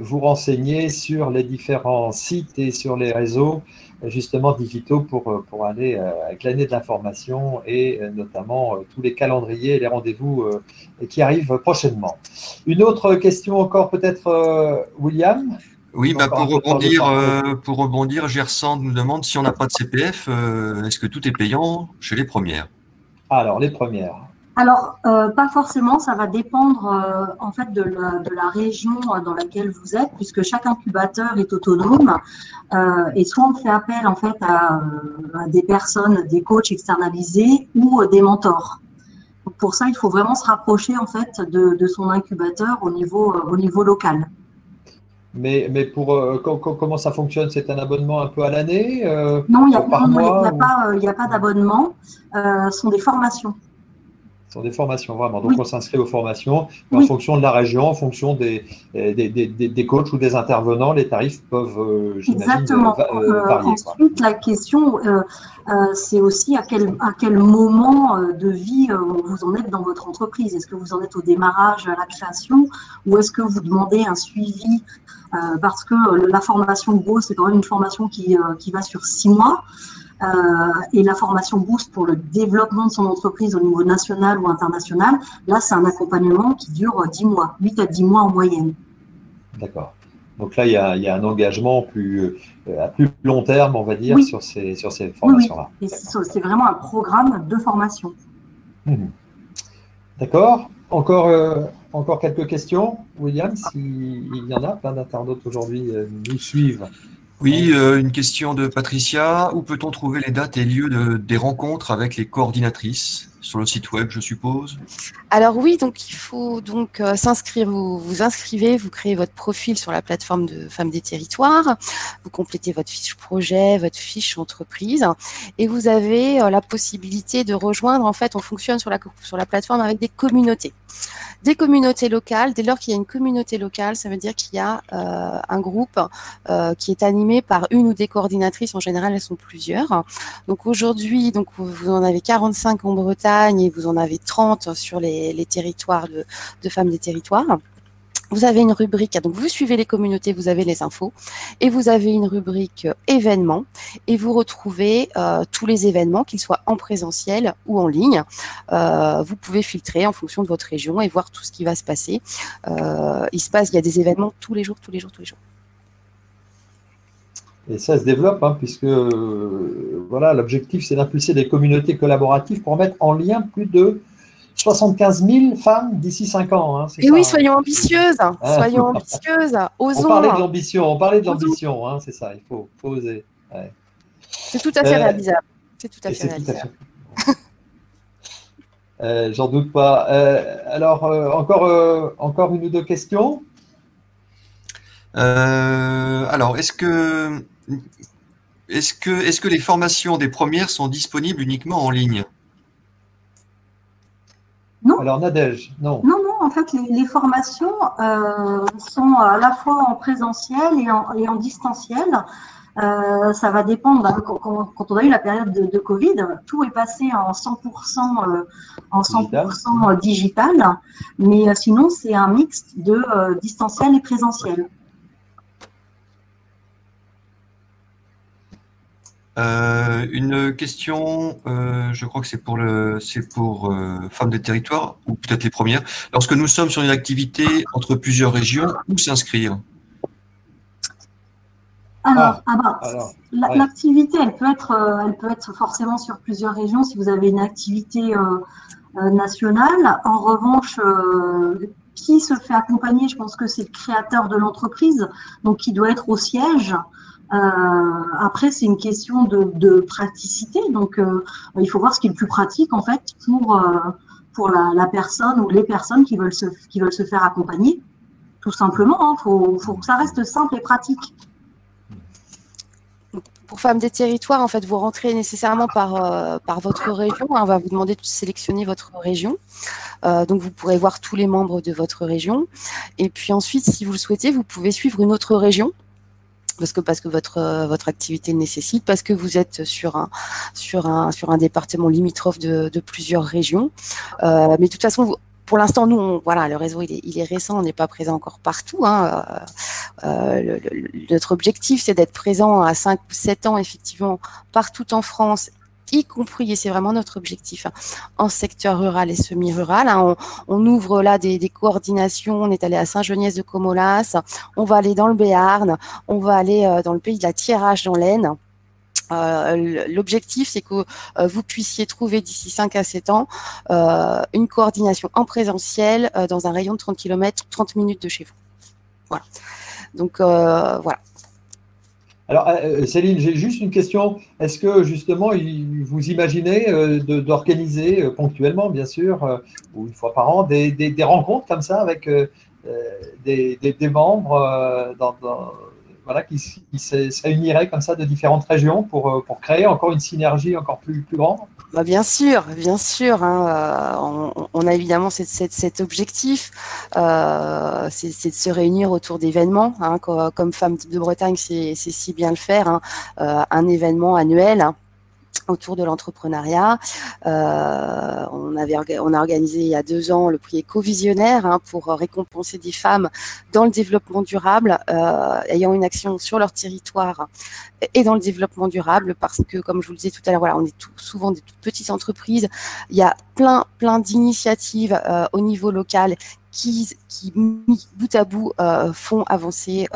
[SPEAKER 1] vous renseigner sur les différents sites et sur les réseaux justement digitaux pour aller glaner de l'information et notamment tous les calendriers et les rendez-vous qui arrivent prochainement. Une autre question encore peut-être, William?
[SPEAKER 4] Oui, pour rebondir, Gersand nous demande si on n'a pas de CPF, est-ce que tout est payant chez les premières?
[SPEAKER 1] Alors, les premières.
[SPEAKER 2] Alors, pas forcément, ça va dépendre en fait de la région dans laquelle vous êtes, puisque chaque incubateur est autonome et soit on fait appel en fait à des personnes, des coachs externalisés ou des mentors. Donc, pour ça, il faut vraiment se rapprocher en fait de son incubateur au niveau local.
[SPEAKER 1] Mais comment ça fonctionne? C'est un abonnement un peu à l'année?
[SPEAKER 2] Non, il n'y a pas d'abonnement. Ce sont des formations.
[SPEAKER 1] Ce sont des formations, vraiment. Donc, on s'inscrit aux formations. En fonction de la région, en fonction des coachs ou des intervenants, les tarifs peuvent, j'imagine, varier.
[SPEAKER 2] Ensuite, la question, c'est aussi à quel moment de vie vous en êtes dans votre entreprise. Est-ce que vous en êtes au démarrage, à la création, ou est-ce que vous demandez un suivi parce que la formation Boost, c'est quand même une formation qui va sur 6 mois. Et la formation Boost pour le développement de son entreprise au niveau national ou international, là, c'est un accompagnement qui dure 10 mois, 8 à 10 mois en moyenne.
[SPEAKER 1] D'accord. Donc là, il y a un engagement à plus long terme, on va dire, sur ces formations-là.
[SPEAKER 2] Oui. C'est vraiment un programme de formation.
[SPEAKER 1] D'accord. Encore quelques questions, William, s'il y en a. Plein d'internautes aujourd'hui nous suivent.
[SPEAKER 4] Oui, une question de Patricia. Où peut-on trouver les dates et lieux des rencontres avec les coordinatrices? Sur le site web, je suppose?
[SPEAKER 3] Alors oui, donc il faut donc s'inscrire. Vous inscrivez, vous créez votre profil sur la plateforme de Femmes des Territoires, vous complétez votre fiche projet, votre fiche entreprise, et vous avez la possibilité de rejoindre. En fait, on fonctionne sur la plateforme avec des communautés. Des communautés locales. Dès lors qu'il y a une communauté locale, ça veut dire qu'il y a un groupe qui est animé par une ou des coordinatrices. En général, elles sont plusieurs. Donc aujourd'hui, vous en avez 45 en Bretagne et vous en avez 30 sur les territoires de Femmes des Territoires. vous avez une rubrique, donc vous suivez les communautés, vous avez les infos, et vous avez une rubrique événements, et vous retrouvez tous les événements, qu'ils soient en présentiel ou en ligne. Vous pouvez filtrer en fonction de votre région et voir tout ce qui va se passer. Il y a des événements tous les jours.
[SPEAKER 1] Et ça se développe, hein, puisque voilà, l'objectif, c'est d'impulser des communautés collaboratives pour mettre en lien plus de 75 000 femmes d'ici 5 ans. Hein,
[SPEAKER 3] et ça, oui, soyons ambitieuses, soyons ambitieuses, osons.
[SPEAKER 1] On parlait de l'ambition, hein, c'est ça, il faut oser. Ouais.
[SPEAKER 3] C'est tout à fait réalisable. C'est tout à fait réalisable.
[SPEAKER 1] J'en doute pas. Alors, encore une ou deux questions.
[SPEAKER 4] Alors, est-ce que les formations des premières sont disponibles uniquement en ligne?
[SPEAKER 2] Non.
[SPEAKER 1] Alors, Nadège, non.
[SPEAKER 2] Non, en fait, les formations sont à la fois en présentiel et en distanciel. Ça va dépendre. Quand on a eu la période de Covid, tout est passé en 100% digital. Mais sinon, c'est un mix de distanciel et présentiel.
[SPEAKER 4] Une question, je crois que c'est pour Femmes des Territoires, ou peut-être les premières. Lorsque nous sommes sur une activité entre plusieurs régions, où s'inscrire?
[SPEAKER 2] L'activité, elle peut être forcément sur plusieurs régions si vous avez une activité nationale. En revanche, qui se fait accompagner, je pense que c'est le créateur de l'entreprise, donc qui doit être au siège. Après, c'est une question de praticité, donc il faut voir ce qui est le plus pratique en fait pour la personne ou les personnes qui veulent se faire accompagner, tout simplement. Hein, faut que ça reste simple et pratique.
[SPEAKER 3] Pour Femmes des Territoires, en fait, vous rentrez nécessairement par votre région. On va vous demander de sélectionner votre région. Donc, vous pourrez voir tous les membres de votre région. Et puis ensuite, si vous le souhaitez, vous pouvez suivre une autre région. Parce que votre activité le nécessite, parce que vous êtes sur un département limitrophe de plusieurs régions. Mais de toute façon, pour l'instant, nous, voilà, le réseau il est récent, on n'est pas présent encore partout. Hein. Notre objectif, c'est d'être présent à 5 ou 7 ans, effectivement, partout en France, y compris, et c'est vraiment notre objectif, hein, en secteur rural et semi-rural. Hein. On ouvre là des coordinations, on est allé à Saint-Geniès-de-Comolas, on va aller dans le Béarn, on va aller dans le pays de la Thiérache, dans l'Aisne. L'objectif, c'est que vous puissiez trouver d'ici 5 à 7 ans une coordination en présentiel dans un rayon de 30 km, 30 minutes de chez vous. Voilà. Donc, voilà.
[SPEAKER 1] Alors, Céline, j'ai juste une question. Est-ce que, justement, vous imaginez d'organiser ponctuellement, bien sûr, ou une fois par an, des rencontres comme ça avec des membres voilà, qui se réuniraient comme ça de différentes régions pour créer encore une synergie encore plus grande?
[SPEAKER 3] Bah bien sûr. Hein, on a évidemment cet objectif, c'est de se réunir autour d'événements. Hein, comme Femmes de Bretagne, c'est si bien le faire. Hein, un événement annuel. Hein, autour de l'entrepreneuriat. On a organisé il y a 2 ans le prix Éco-Visionnaire, hein, pour récompenser des femmes dans le développement durable, ayant une action sur leur territoire et dans le développement durable, parce que, comme je vous le disais tout à l'heure, voilà, on est souvent des toutes petites entreprises. Il y a plein d'initiatives au niveau local qui mis bout à bout, font avancer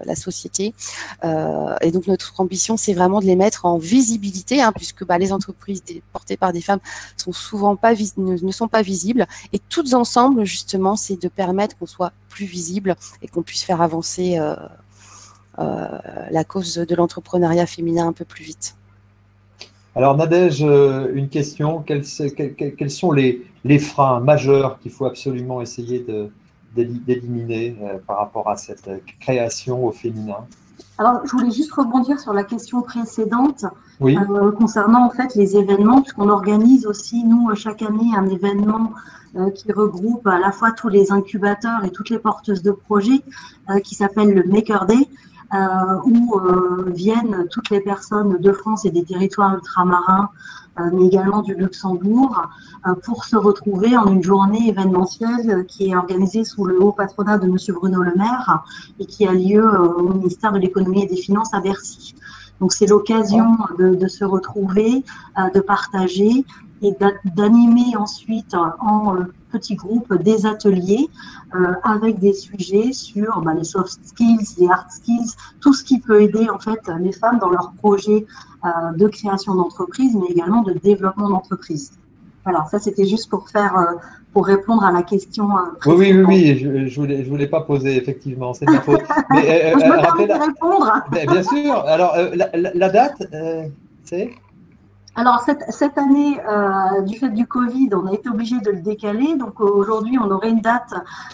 [SPEAKER 3] la société. Et donc, notre ambition, c'est vraiment de les mettre en visibilité, hein, puisque les entreprises portées par des femmes sont souvent ne sont pas visibles. Et toutes ensemble, justement, c'est de permettre qu'on soit plus visible et qu'on puisse faire avancer la cause de l'entrepreneuriat féminin un peu plus vite.
[SPEAKER 1] Alors, Nadège, une question. Quels sont les freins majeurs qu'il faut absolument essayer d'éliminer par rapport à cette création au féminin?
[SPEAKER 2] Alors, je voulais juste rebondir sur la question précédente,
[SPEAKER 1] oui.
[SPEAKER 2] Concernant en fait les événements, puisqu'on organise aussi, nous, chaque année, un événement qui regroupe à la fois tous les incubateurs et toutes les porteuses de projets, qui s'appelle le Maker Day. où viennent toutes les personnes de France et des territoires ultramarins, mais également du Luxembourg, pour se retrouver en une journée événementielle qui est organisée sous le haut patronat de M. Bruno Le Maire et qui a lieu au ministère de l'Économie et des Finances à Bercy. Donc c'est l'occasion de se retrouver, de partager et d'animer ensuite en petits groupes des ateliers avec des sujets sur les soft skills, les hard skills, tout ce qui peut aider en fait les femmes dans leurs projets de création d'entreprise, mais également de développement d'entreprise. Voilà, ça c'était juste pour répondre à la question précédente.
[SPEAKER 1] Oui, je voulais pas poser, effectivement, c'est de ma faute. Mais,
[SPEAKER 2] je me permets de répondre.
[SPEAKER 1] Bien sûr. Alors, la date, c'est ?
[SPEAKER 2] Alors, cette année, du fait du Covid, on a été obligé de le décaler. Donc, aujourd'hui, on aurait une date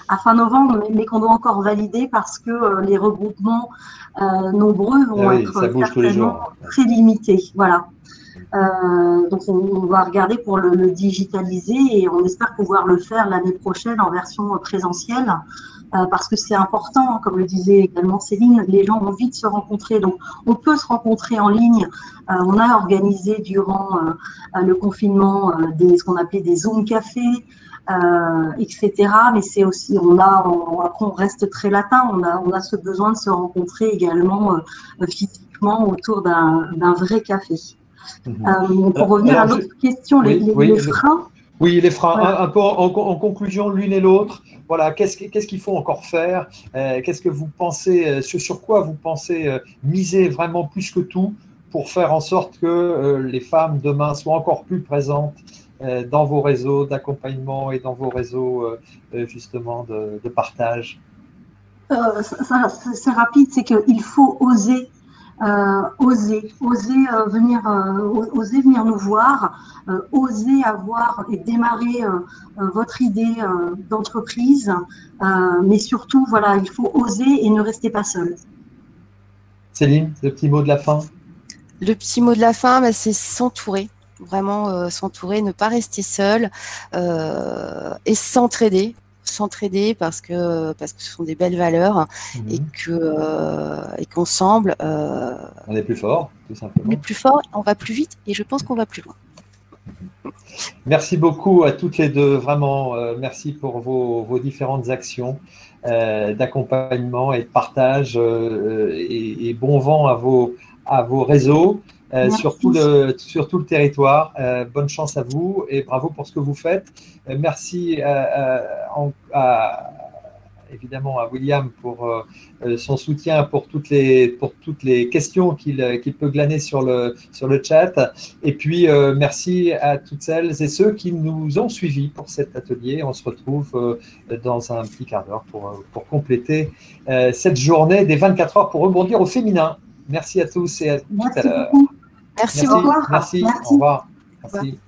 [SPEAKER 2] à fin novembre, mais qu'on doit encore valider parce que les regroupements nombreux vont être certainement très limités. Voilà. Donc, on va regarder pour le digitaliser et on espère pouvoir le faire l'année prochaine en version présentielle. Parce que c'est important, comme le disait également Céline, les gens ont envie de se rencontrer. Donc, on peut se rencontrer en ligne. On a organisé durant le confinement ce qu'on appelait des Zoom cafés, etc. Mais c'est aussi, après on reste très latin. On a ce besoin de se rencontrer également physiquement autour d'un vrai café. Pour revenir à l'autre question, les freins.
[SPEAKER 1] Oui, les freins. Voilà. Un peu en conclusion, l'une et l'autre. Voilà, qu'est-ce qu'il faut encore faire? Qu'est-ce que vous pensez, sur quoi vous pensez miser vraiment plus que tout pour faire en sorte que les femmes demain soient encore plus présentes dans vos réseaux d'accompagnement et dans vos réseaux justement de partage?
[SPEAKER 2] C'est rapide, c'est qu'il faut oser. Oser venir nous voir, oser avoir et démarrer votre idée d'entreprise, mais surtout, voilà, il faut oser et ne restez pas seul.
[SPEAKER 1] Céline, le petit mot de la fin?
[SPEAKER 3] Le petit mot de la fin, c'est s'entourer. Vraiment s'entourer, ne pas rester seul et s'entraider parce que ce sont des belles valeurs et qu'ensemble
[SPEAKER 1] on est plus fort, tout simplement.
[SPEAKER 3] On est plus fort, on va plus vite et je pense qu'on va plus loin.
[SPEAKER 1] Merci beaucoup à toutes les deux, vraiment merci pour vos différentes actions d'accompagnement et de partage et bon vent à vos réseaux. Sur tout le territoire. Bonne chance à vous et bravo pour ce que vous faites. Merci évidemment à William pour son soutien, pour toutes les questions qu'il peut glaner sur le chat. Et puis, merci à toutes celles et ceux qui nous ont suivis pour cet atelier. On se retrouve dans un petit quart d'heure pour compléter cette journée des 24 heures pour rebondir au féminin. Merci à tous et à tout à l'heure.
[SPEAKER 3] Merci beaucoup.
[SPEAKER 1] Merci. Au revoir. Merci.